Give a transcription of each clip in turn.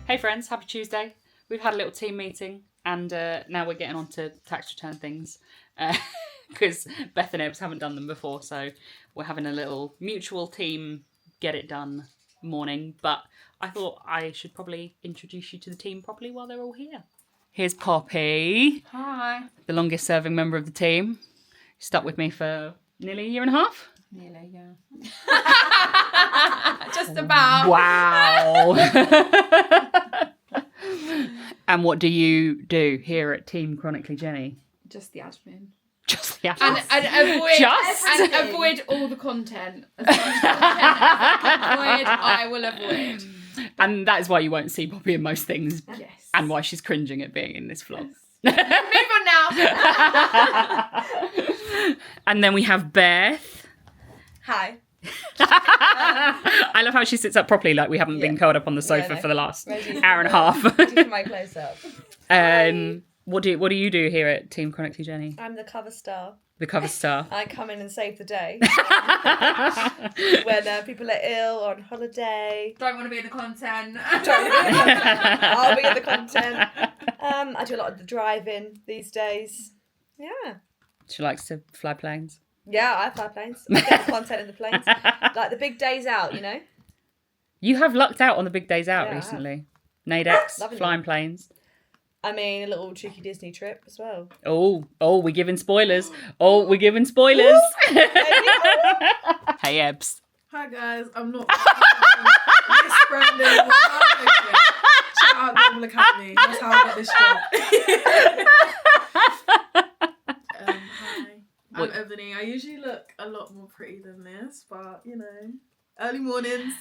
Hey friends, happy Tuesday. We've had a little team meeting and now we're getting on to tax return things because Beth and Ebs haven't done them before, so we're having a little mutual team get it done morning. But I thought I should probably introduce you to the team properly while they're all here. Here's Poppy. Hi. The longest serving member of the team. Stuck with me for nearly a year and a half. Nearly, yeah. Just about. Wow. And what do you do here at Team Chronically, Jenny? Just the admin. Just the admin. And avoid all the content. As much content as I can avoid, I will avoid. And that is why you won't see Poppy in most things. Yes. And why she's cringing at being in this vlog. Yes. Move on now. And then we have Beth. Hi. I love how she sits up properly, like we haven't been curled up on the sofa for the last hour and a half. Ready for my close up. What do you do here at Team Chronically, Jenny? I'm the cover star. The cover star. I come in and save the day when people are ill or on holiday. Don't want to be in the content. I'll be in the content. I do a lot of the driving these days. Yeah. She likes to fly planes. Yeah, I fly planes. I get the content in the planes. Like the big days out, you know? You have lucked out on the big days out recently. Nadex, Loving flying them. planes. I mean, a little cheeky Disney trip as well. Oh, we're giving spoilers. Oh, we're giving spoilers. Hey, Ebs. Hi guys, I'm not Miss Brandon. Shout out Normal Academy. That's how I got this job. Hi, I'm Eboni. I usually look a lot more pretty than this, but you know, early mornings.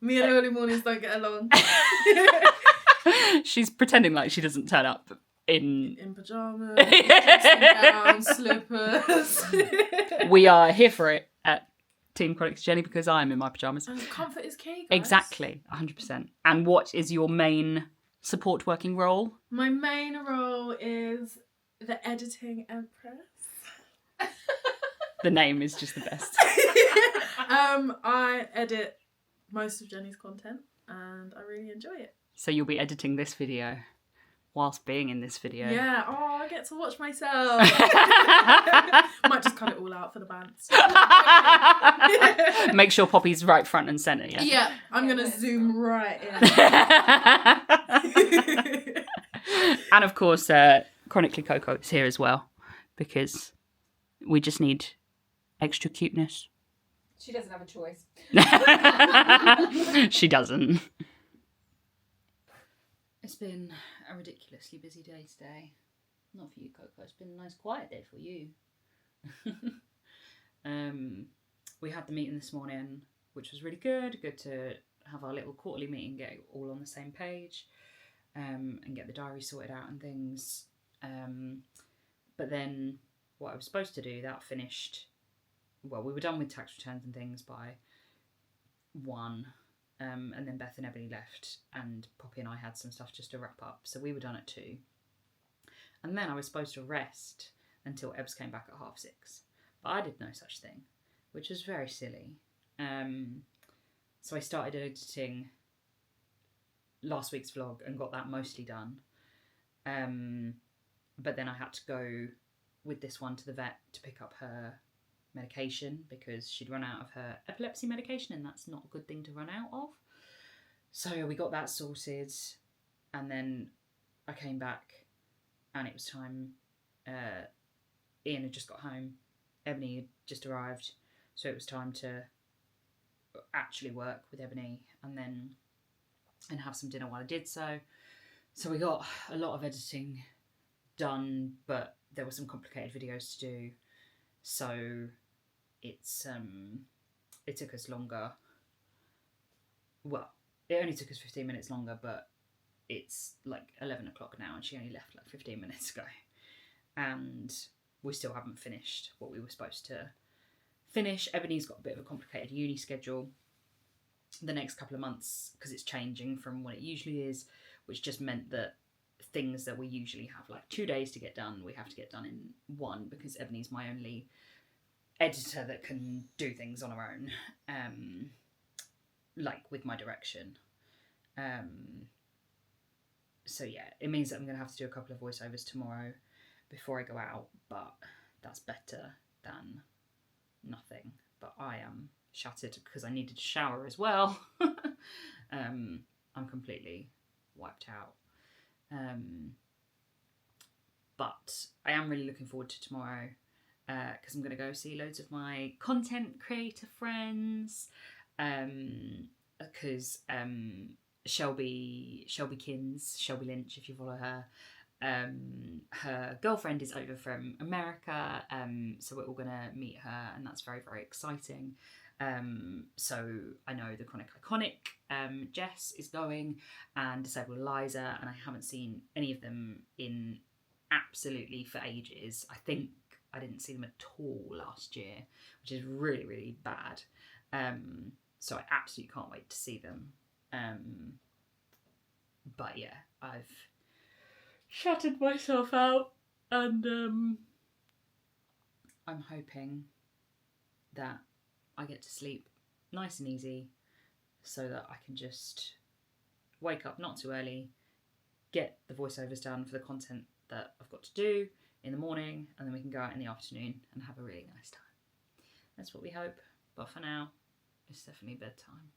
Me and early mornings don't get along. She's pretending like she doesn't turn up in pajamas, dressing down, slippers. We are here for it at Team Chronically, Jenny, because I'm in my pajamas. And comfort is key, guys. Exactly, 100%. And what is your main support working role? My main role is the editing empress. The name is just the best. I edit most of Jenny's content and I really enjoy it. So you'll be editing this video whilst being in this video. Yeah, I get to watch myself. Might just cut it all out for the bands. Make sure Poppy's right front and centre, yeah? Yeah, I'm going to zoom right in. And of course, Chronically Coco is here as well, because we just need extra cuteness. She doesn't have a choice. She doesn't. It's been a ridiculously busy day today. Not for you, Coco. It's been a nice quiet day for you. We had the meeting this morning, which was really good. Good to have our little quarterly meeting, get it all on the same page, and get the diary sorted out and things. But then what I was supposed to do, that finished. Well, we were done with tax returns and things by 1. And then Beth and Ebony left, and Poppy and I had some stuff just to wrap up. So we were done at 2. And then I was supposed to rest until Ebs came back at 6:30. But I did no such thing, which was very silly. So I started editing last week's vlog and got that mostly done. But then I had to go with this one to the vet to pick up her medication because she'd run out of her epilepsy medication, and that's not a good thing to run out of. So we got that sorted, and then I came back and it was time. Ian had just got home, Ebony had just arrived, so it was time to actually work with Ebony and have some dinner while I did so. So we got a lot of editing done, but there were some complicated videos to do, so it took us longer. Well, it only took us 15 minutes longer, but it's like 11 o'clock now and she only left like 15 minutes ago. And we still haven't finished what we were supposed to finish. Ebony's got a bit of a complicated uni schedule the next couple of months because it's changing from what it usually is, which just meant that things that we usually have like 2 days to get done, we have to get done in one, because Ebony's my only editor that can do things on her own, like with my direction. So yeah, it means that I'm going to have to do a couple of voiceovers tomorrow before I go out, but that's better than nothing. But I am shattered because I needed to shower as well. I'm completely wiped out. But I am really looking forward to tomorrow because I'm going to go see loads of my content creator friends, because Shelbykins, Shelby Lynch, if you follow her, her girlfriend is over from America, so we're all going to meet her, and that's very, very exciting. So I know the Chronically Iconic, Jess is going, and Disabled Eliza, and I haven't seen any of them in absolutely for ages. I think I didn't see them at all last year, which is really, really bad. So I absolutely can't wait to see them. But yeah, I've shattered myself out, and I'm hoping that I get to sleep nice and easy so that I can just wake up not too early, get the voiceovers done for the content that I've got to do in the morning, and then we can go out in the afternoon and have a really nice time. That's what we hope, but for now it's definitely bedtime.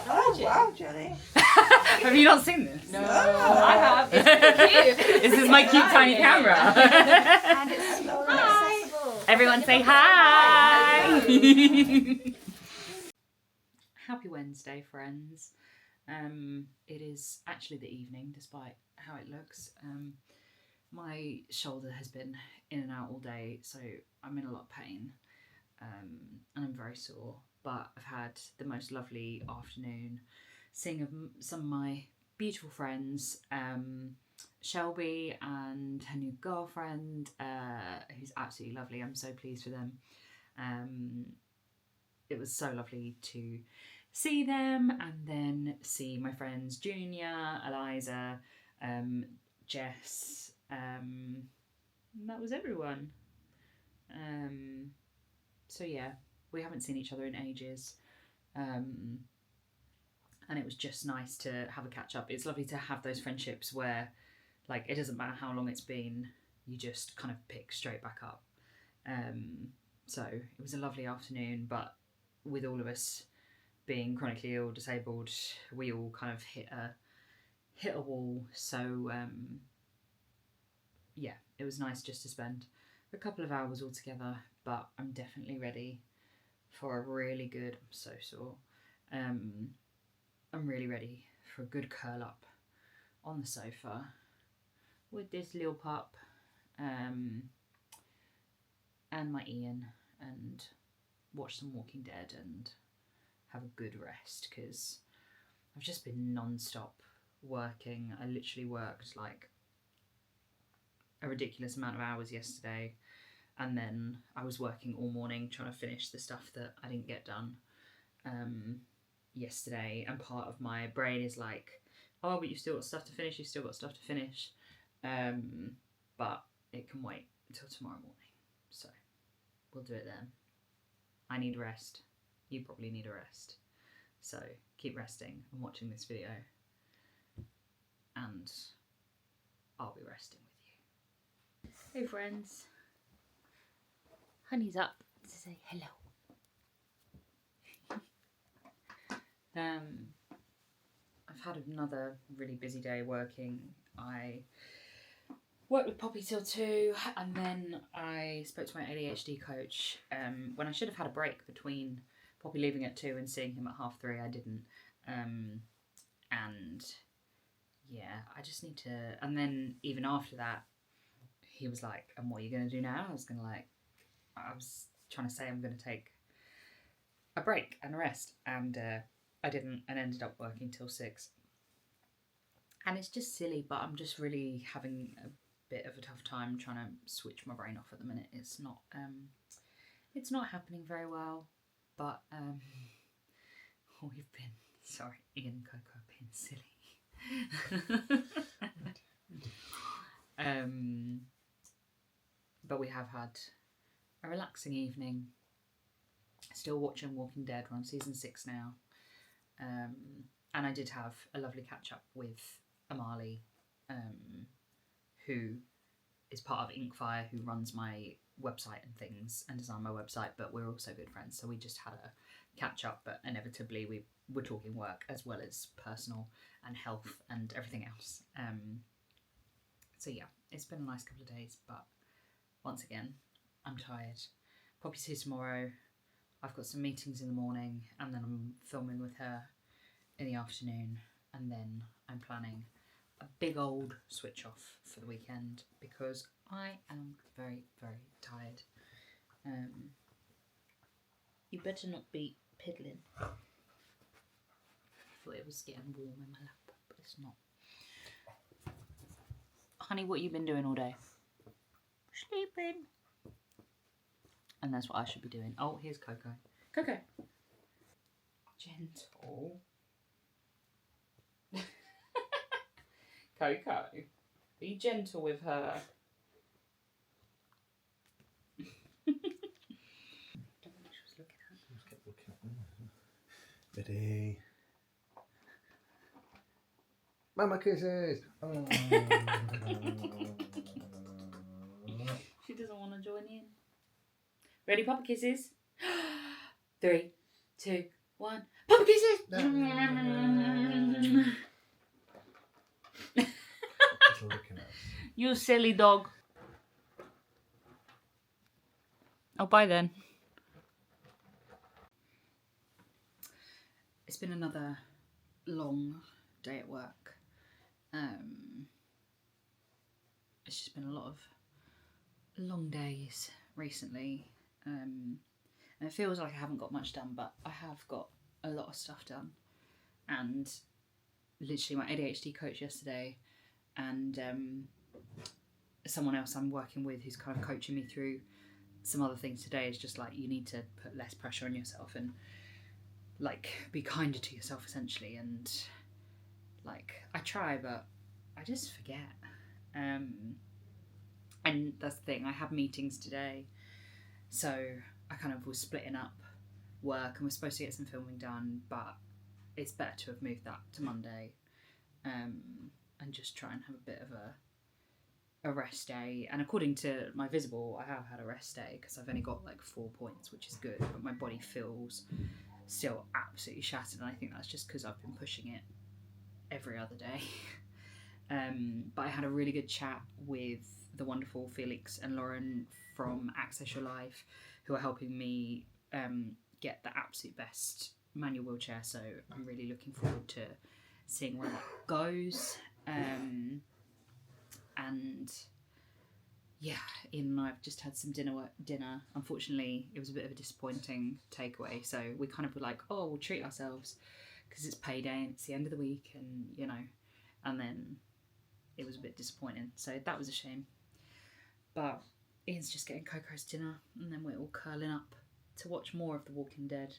Oh wow, Jenny. Have you not seen this? No, I have. It's really cute. This is my cute tiny camera. And it's so accessible. Everyone say hi. Happy Wednesday, friends. It is actually the evening, despite how it looks. My shoulder has been in and out all day, so I'm in a lot of pain, and I'm very sore. But I've had the most lovely afternoon seeing some of my beautiful friends, Shelby and her new girlfriend, who's absolutely lovely. I'm so pleased for them. It was so lovely to see them, and then see my friends Junior, Eliza, Jess, and that was everyone. So yeah, we haven't seen each other in ages, and it was just nice to have a catch up. It's lovely to have those friendships where, like, it doesn't matter how long it's been, you just kind of pick straight back up. So it was a lovely afternoon, but with all of us being chronically ill, disabled, we all kind of hit a wall. So yeah, it was nice just to spend a couple of hours all together, but I'm definitely ready for a really good, I'm so sore, I'm really ready for a good curl up on the sofa with this little pup, and my Ian, and watch some Walking Dead and have a good rest, because I've just been non-stop working. I literally worked like a ridiculous amount of hours yesterday, and then I was working all morning trying to finish the stuff that I didn't get done yesterday, and part of my brain is like, oh, but you've still got stuff to finish, but it can wait until tomorrow morning, so we'll do it then. I need rest, you probably need a rest, so keep resting and watching this video, and I'll be resting with you. Hey friends, Honey's up to say hello. I've had another really busy day working. I worked with Poppy till 2, and then I spoke to my ADHD coach when I should have had a break between Poppy leaving at 2 and seeing him at 3:30. I didn't, and yeah, I just need to. And then even after that, he was like, and what are you going to do now? I was trying to say I'm going to take a break and a rest, and I didn't, and ended up working till 6. And it's just silly, but I'm just really having a bit of a tough time trying to switch my brain off at the minute. It's not happening very well, but we've been, sorry, Ian and Coco being silly. But we have had a relaxing evening. Still watching Walking Dead. We're on season 6 now. And I did have a lovely catch up with Amali, who is part of Inkfire, who runs my website and things and designed my website, but we're also good friends. So we just had a catch up, but inevitably we were talking work as well as personal and health and everything else. So yeah, it's been a nice couple of days, but once again, I'm tired. Poppy's here tomorrow. I've got some meetings in the morning, and then I'm filming with her in the afternoon, and then I'm planning a big old switch off for the weekend because I am very, very tired. You better not be piddling. Thought it was getting warm in my lap, but it's not. Honey, what you been doing all day? Sleeping. And that's what I should be doing. Oh, here's Coco. Coco. Gentle. Coco, be gentle with her. Don't know what she was looking at. Just kept looking at them. Biddy. Mama kisses. Oh. She doesn't want to join in. Ready, Papa kisses? 3, 2, 1. Papa kisses! Just looking at us. You silly dog. Oh, bye then. It's been another long day at work. It's just been a lot of long days recently. And it feels like I haven't got much done, but I have got a lot of stuff done. And literally my ADHD coach yesterday and someone else I'm working with who's kind of coaching me through some other things today is just like, you need to put less pressure on yourself and like be kinder to yourself essentially. And like I try, but I just forget. And that's the thing, I have meetings today, so I kind of was splitting up work and we're supposed to get some filming done, but it's better to have moved that to Monday and just try and have a bit of a rest day. And according to my Visible, I have had a rest day because I've only got like 4 points, which is good, but my body feels still absolutely shattered, and I think that's just because I've been pushing it every other day. But I had a really good chat with the wonderful Felix and Lauren from Access Your Life, who are helping me get the absolute best manual wheelchair, so I'm really looking forward to seeing where that goes. And yeah, Ian and I have just had some dinner. Unfortunately, it was a bit of a disappointing takeaway, so we kind of were like, oh, we'll treat ourselves because it's payday and it's the end of the week, and you know, and then it was a bit disappointing, so that was a shame. But Ian's just getting Coco's dinner, and then we're all curling up to watch more of The Walking Dead.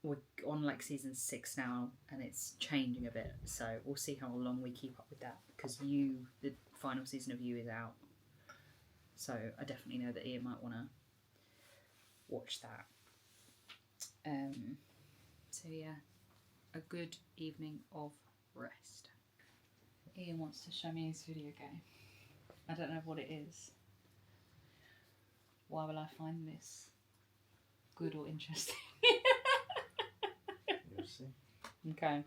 We're on like season 6 now, and it's changing a bit, so we'll see how long we keep up with that, because the final season of You is out, so I definitely know that Ian might want to watch that. So yeah, a good evening of rest. Ian wants to show me his video game. I don't know what it is. Why will I find this good or interesting? You'll see. Okay.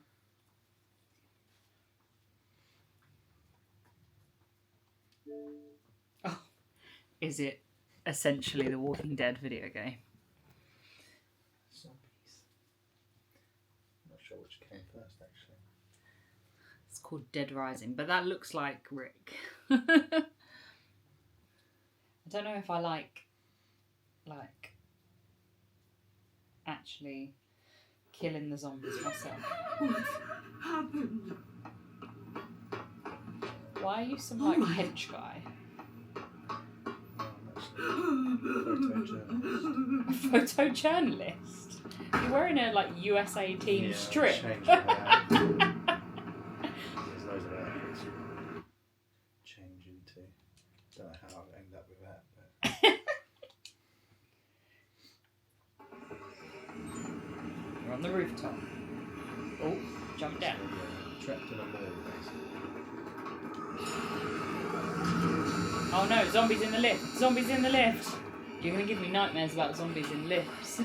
Oh, is it essentially the Walking Dead video game? Zombies. I'm not sure which came first, actually. It's called Dead Rising, but that looks like Rick. I don't know if I like actually killing the zombies myself. What happened? Why are you some like hench guy? A photojournalist? You're wearing a like USA team strip. There's loads of outfits to change into. Don't know how I've ended up with that, but You're on the rooftop. Oh, jump down. trapped in a mall, basically. Oh no, zombies in the lift. Zombies in the lift. You're going to give me nightmares about zombies in lifts.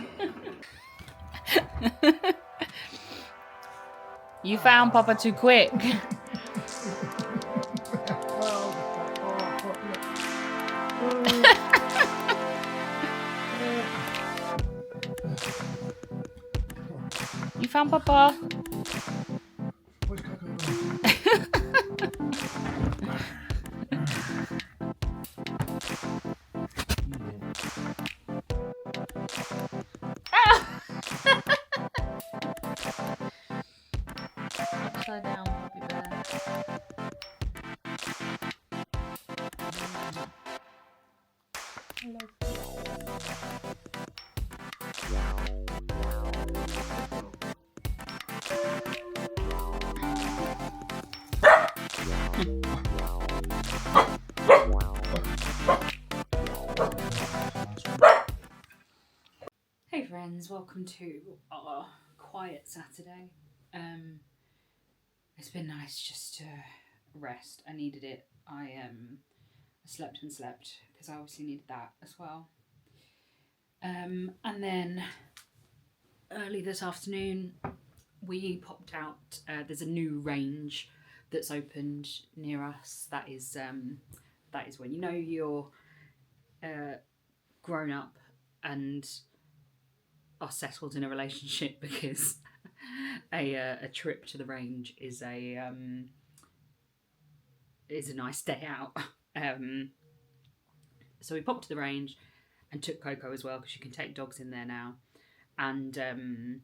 You found Papa too quick. You found Papa. Where's Coco? Upside down, puppy bear. Hey friends, welcome to our quiet Saturday. It's been nice just to rest. I needed it. I slept and slept because I obviously needed that as well. And then early this afternoon we popped out. There's a new range that's opened near us. That is when you know you're grown up and are settled in a relationship, because a trip to the range is a nice day out. So we popped to the range and took Coco as well, because you can take dogs in there now. And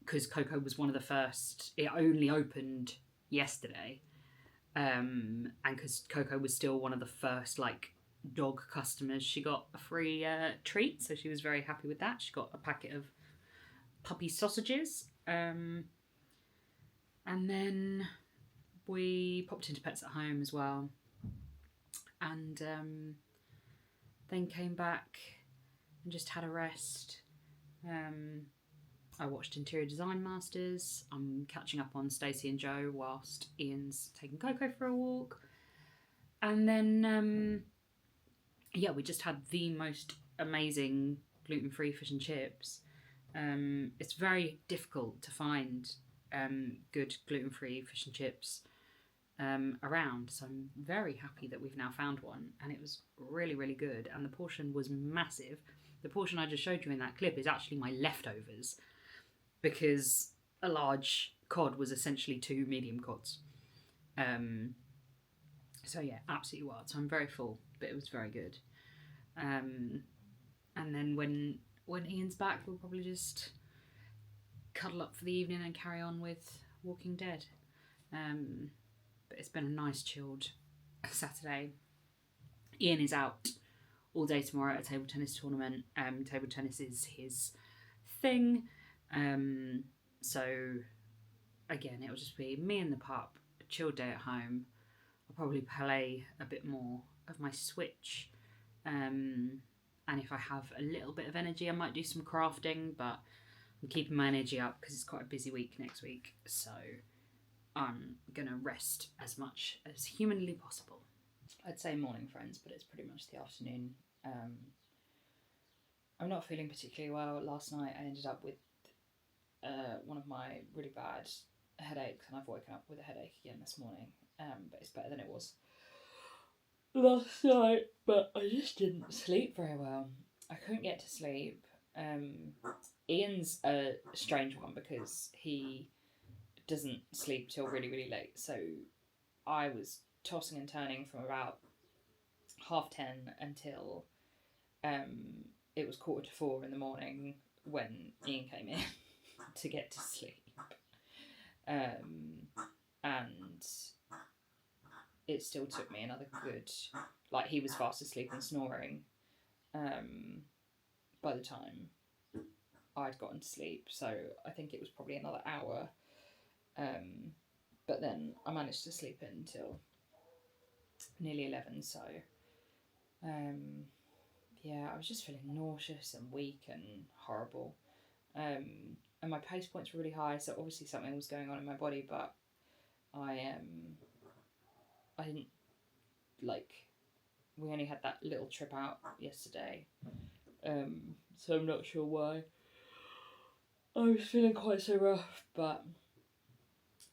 because Coco was one of the first, it only opened yesterday, and because Coco was still one of the first like dog customers, she got a free treat, so she was very happy with that. She got a packet of puppy sausages, and then we popped into Pets at Home as well, and then came back and just had a rest. I watched Interior Design Masters. I'm catching up on Stacey and Joe whilst Ian's taking Coco for a walk, and then we just had the most amazing gluten-free fish and chips. It's very difficult to find good gluten-free fish and chips around, so I'm very happy that we've now found one, and it was really, really good, and the portion was massive. The portion I just showed you in that clip is actually my leftovers, because a large cod was essentially 2 medium cods. So yeah, absolutely wild. So I'm very full, but it was very good. And then when Ian's back, we'll probably just cuddle up for the evening and carry on with Walking Dead. But it's been a nice chilled Saturday. Ian is out all day tomorrow at a table tennis tournament. Table tennis is his thing. So again, it'll just be me and the pup, a chilled day at home. I'll probably play a bit more of my Switch. And if I have a little bit of energy, I might do some crafting, but I'm keeping my energy up because it's quite a busy week next week. So I'm going to rest as much as humanly possible. I'd say morning, friends, but it's pretty much the afternoon. I'm not feeling particularly well. Last night I ended up with one of my really bad headaches, and I've woken up with a headache again this morning. But it's better than it was last night, but I just didn't sleep very well. I couldn't get to sleep. Ian's a strange one because he doesn't sleep till really, really late. So I was tossing and turning from about 10:30 until it was 4:45 in the morning, when Ian came in to get to sleep. And it still took me another good, like he was fast asleep and snoring by the time I'd gotten to sleep, so I think it was probably another hour. But then I managed to sleep in until nearly 11, so yeah, I was just feeling nauseous and weak and horrible. And my pace points were really high, so obviously something was going on in my body, but I didn't, like, we only had that little trip out yesterday, so I'm not sure why I was feeling quite so rough, but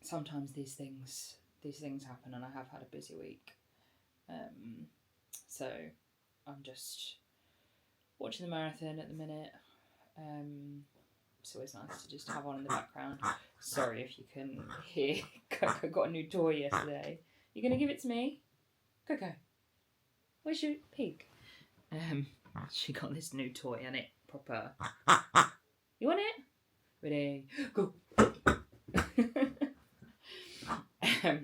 sometimes these things happen, and I have had a busy week, so I'm just watching the marathon at the minute. It's always nice to just have on in the background. Sorry if you can hear. Coco got a new toy yesterday. You gonna give it to me, Coco? Where's your pig? She got this new toy and it proper. You want it? Ready? Go.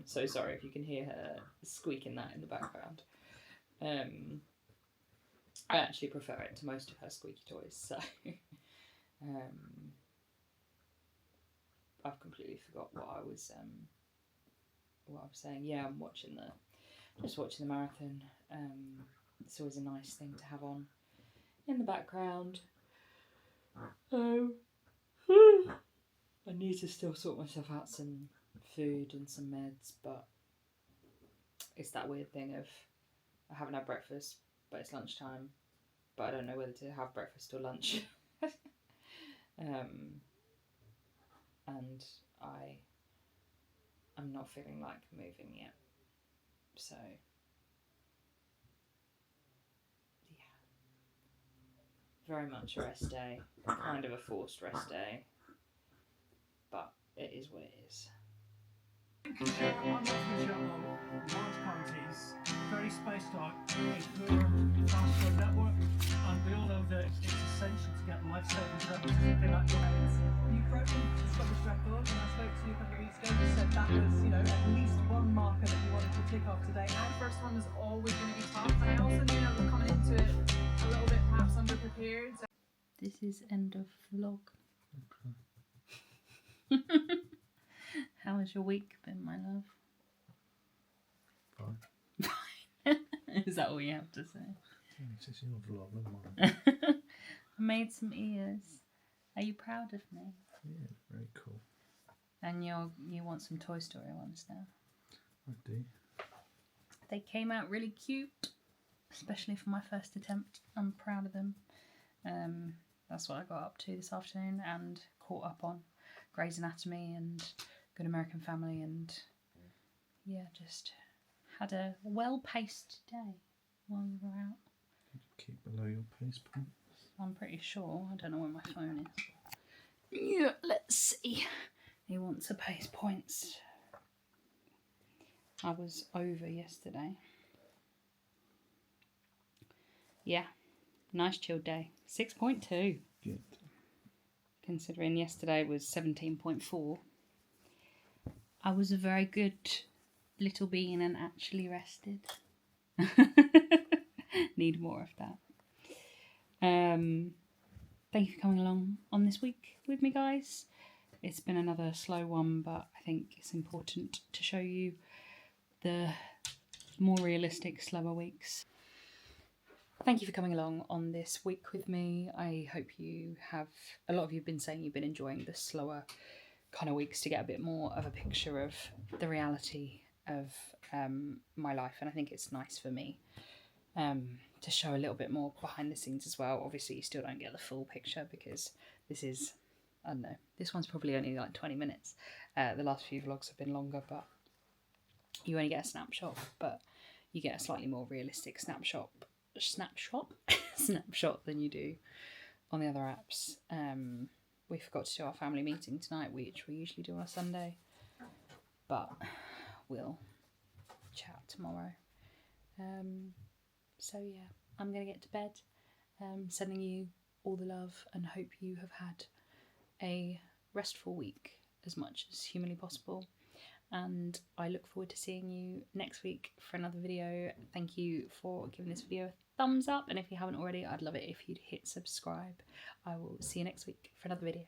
So sorry if you can hear her squeaking that in the background. I actually prefer it to most of her squeaky toys, so I've completely forgot what I was saying. Yeah, I'm watching the marathon. It's always a nice thing to have on in the background. I need to still sort myself out some food and some meds, but it's that weird thing of I haven't had breakfast, but it's lunchtime, but I don't know whether to have breakfast or lunch. And I'm not feeling like moving yet, so yeah, very much a rest day, kind of a forced rest day, but it is what it is. I'm not from juggle, large quantities, very spaced out, a poor fast food network, and we all know that it's essential to get life-saving drugs in that domain. You broke the Scottish record, and I spoke to you a couple of weeks ago. You said that was, at least one marker that you wanted to tick off today. And the first one is always going to be tough. And I also knew I was coming into it a little bit perhaps underprepared. So This is end of vlog. How has your week been, my love? Fine. Is that all you have to say? It's your vlog, never mind. I made some ears. Are you proud of me? Yeah, very cool. And you want some Toy Story ones now? I do. They came out really cute, especially for my first attempt. I'm proud of them. That's what I got up to this afternoon and caught up on Grey's Anatomy and Good American Family, and yeah, just had a well-paced day while we were out. Keep below your pace points. I'm pretty sure. I don't know where my phone is. Yeah, let's see. He wants a pace points. I was over yesterday. Yeah, nice chill day. 6.2. Good. Considering yesterday was 17.4. I was a very good little being and actually rested. Need more of that. Thank you for coming along on this week with me, guys. It's been another slow one, but I think it's important to show you the more realistic, slower weeks. Thank you for coming along on this week with me. I hope you have, a lot of you have been saying you've been enjoying the slower kind of weeks to get a bit more of a picture of the reality of my life, and I think it's nice for me to show a little bit more behind the scenes as well. Obviously you still don't get the full picture because this is, I don't know, this one's probably only like 20 minutes. The last few vlogs have been longer, but you only get a snapshot, but you get a slightly more realistic snapshot than you do on the other apps. We forgot to do our family meeting tonight, which we usually do on a Sunday, but we'll chat tomorrow. So yeah, I'm gonna get to bed. Sending you all the love and hope you have had a restful week as much as humanly possible. And I look forward to seeing you next week for another video. Thank you for giving this video a thumbs up, and if you haven't already, I'd love it if you'd hit subscribe. I will see you next week for another video.